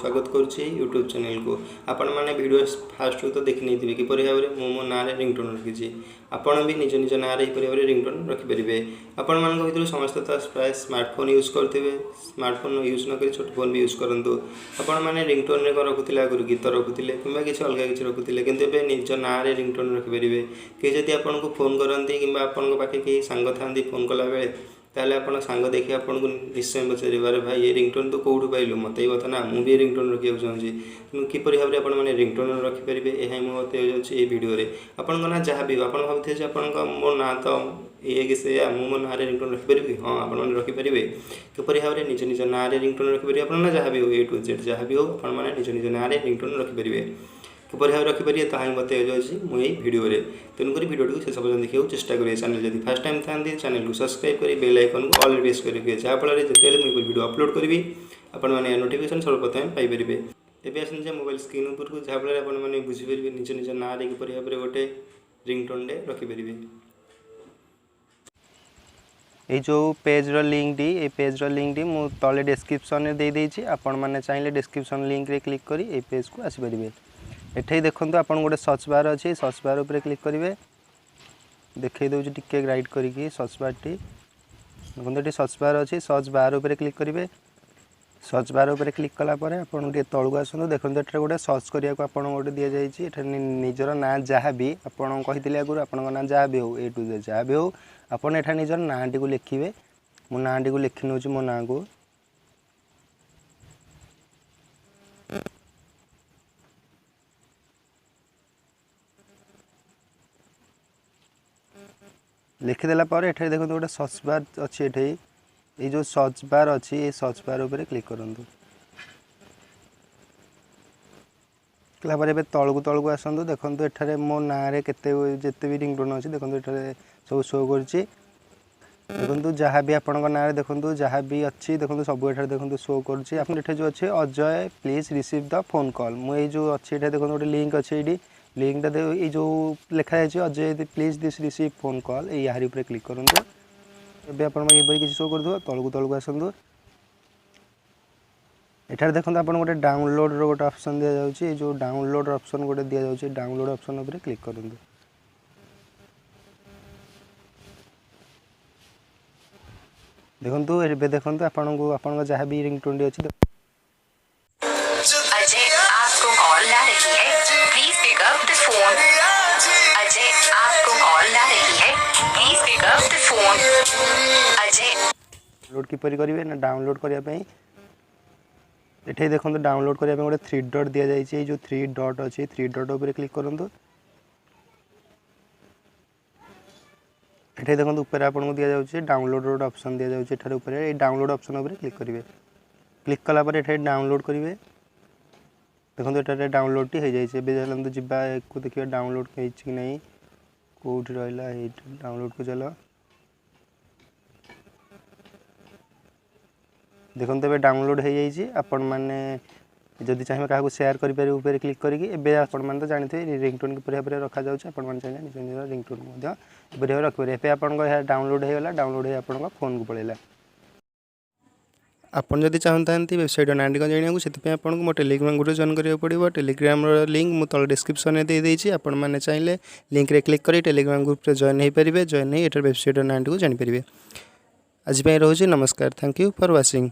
स्वागत करुच्ची YouTube channel को। आपण मैंने वीडियो फास्ट तो देखी नहीं थे किपर भाव में मो ना रिंगटोन रखी आपण भी निज निज ना भाव में रिंगटोन रखिपारे। आपण मान भर समस्त तो प्राय स्मार्टफोन यूज करेंगे, स्मार्टफोन यूज नक छोट फोन भी यूज करूँ। आपण मैंने रिंगटोन में रखुले आगुरी गीत रखुले कि किसी अलग किसी रखुले कि निज ना रिंगटोन रखिपारे। कि जब आपको फोन करती कि पाखे कहीं सांग था फोन कला बेले ताले आपण सांग देखिए आपन को निश्चय पचारे बारे भाई ये रिंगटोन तो कौटू पाइलु मत ये बता ना मुझे रिंगटोन रखा चाहिए तेणु किपर भाव में आप रिंगटोन रखिपारे। यह मुझे बताई ये भिडियो आपण ना जहाँ भी आप भावुए आप मो ना तो ये कि से मो ना रिंगटोन रखिपारि हाँ आप रखिपारे। किपर भाव में निज निज ना रिंगटोन रखिपारे आप ना जहाँ भी हो ए टू जेड जहाँ भी हो आप निज निज ना रिंगटोन रखिपारे। किपर भाव रखिपारे ताही बताई जाऊँगी मुझे भिडियो तेणुक भिडियो को शेष पर्यटन देखा चेष्टा करेंगे। चैनल जब फर्स्ट टाइम था चैनल को सब्सक्राइब कर बेल आइकन को ऑल प्रेस करेंगे जहाँफल जिते मुझे भिडियो अपलोड करी आपण मैंने नोटिफिकेशन सर्वप्रथम पाइपर। एवं आसते मोबाइल स्क्रीन उपरको जहाँफल आपने बुझीपारे निज निज ना किपर भाव में गोटे रिंगटोन रखिपारे। ये जो पेज्र लिंक टी ये पेज्र लिंक टी मुझे तले डिस्क्रिप्शन में देदेछि आपण मैंने चाहिए डिस्क्रिप्शन लिंक रे क्लिक करी ये पेज को आसीपारे। एठे देखो आप गोटे सर्च बार अच्छी सर्च बार उपर क्लिक करेंगे देखई दूँ टिके गाइड करी सर्च बार टी देखो ये सर्च बार अच्छी सर्च बार उपर क्लिक करेंगे। सर्च बार उपर क्लिक कलापर आप तलू आसतु देखो ये गोटे सर्च करने को आपको गोटे दि जाए निजर ना जहाँ भी आपते आगुरी आप ना जहाँ भी हो ए टू जेड जहाँ भी हो आपड़ एटा निजर ना टी लिखे मो ना टी लिखि नौ मो ना को लिखिदेला एठे देखो गोटे सर्च बार अच्छी एठे ये जो सर्च बार अच्छी ये सर्च बार उपर क्लिक करूँ कलापर ए तलू आसतु देखो एठारे मो ना जिते भी रिंगटोन अच्छी देखो ये सब शो कर देखो जहाँ भी आपण ना देखो जहाँ भी अच्छी देखो सब एठारे देखो शो कर जो अच्छे Ajay please receive the phone call मुझे जो अच्छी देखो गोटे लिंक अच्छे ये लिंकटा ये जो लिखाई Ajay please this receive phone call यार ऊपर क्लिक करूँ एवं आप किसी शो कर तलू आसतु एठार देखो आप गोटे डाउनलोड गोटे ऑप्शन दि जाऊँगी जो डाउनलोड ऑप्शन गोटे दि जाऊँगी डाउनलोड ऑप्शन उपर क्लिक करूँ देखो ए देखो आपको जहाँ भी रिंगटोन टी अच्छी डाउनलोड किपर करेंगे ना डाउनलोड करने ये देखो डाउनलोड करने गोटे थ्री डॉट दि जाए जो थ्री डॉट अच्छी थ्री डॉट उपर क्लिक करूँ ये देखो ऊपर आपको दि जाऊँगी डाउनलोड गोटे ऑप्शन दि जाऊँगी ऊपर ये डाउनलोड ऑप्शन उपर क्लिक करेंगे क्लिक कलापर ये डाउनलोड करेंगे देखो ये डाउनलोड टी हो जाए चलते जावा देखिए डाउनलोड कि नहीं कौटी रहा डाउनलोड को चलो देखो तो डाउनलोड हो जाए आपण मैंने जदि चाहिए क्या सेयार करेंगे ऊपर क्लिक करके आपण तो जानते रिंगटोन किपर भाव में रखा जाऊँगी आपण चाहिए निज निज रिंगटोन किपर भाव रखिए आपको डाउनलोड होगा डाउनलोड हो आप फोन को पड़ेगा। आप जब चाहते वेबसाइट ना टी जाना से आपको मो टेलीग्राम ग्रुप जॉइन करा पड़ो। टेलीग्राम लिंक मुझे तल डिस्क्रिप्शन में देदेछि आपण मैंने चाहिए लिंक रे क्लिक कर टेलीग्राम ग्रुप रे जॉइन हो पारे जॉइन हो वेबसाइट ना टी को जानीपर। आज रोचे नमस्कार। Thank you for watching.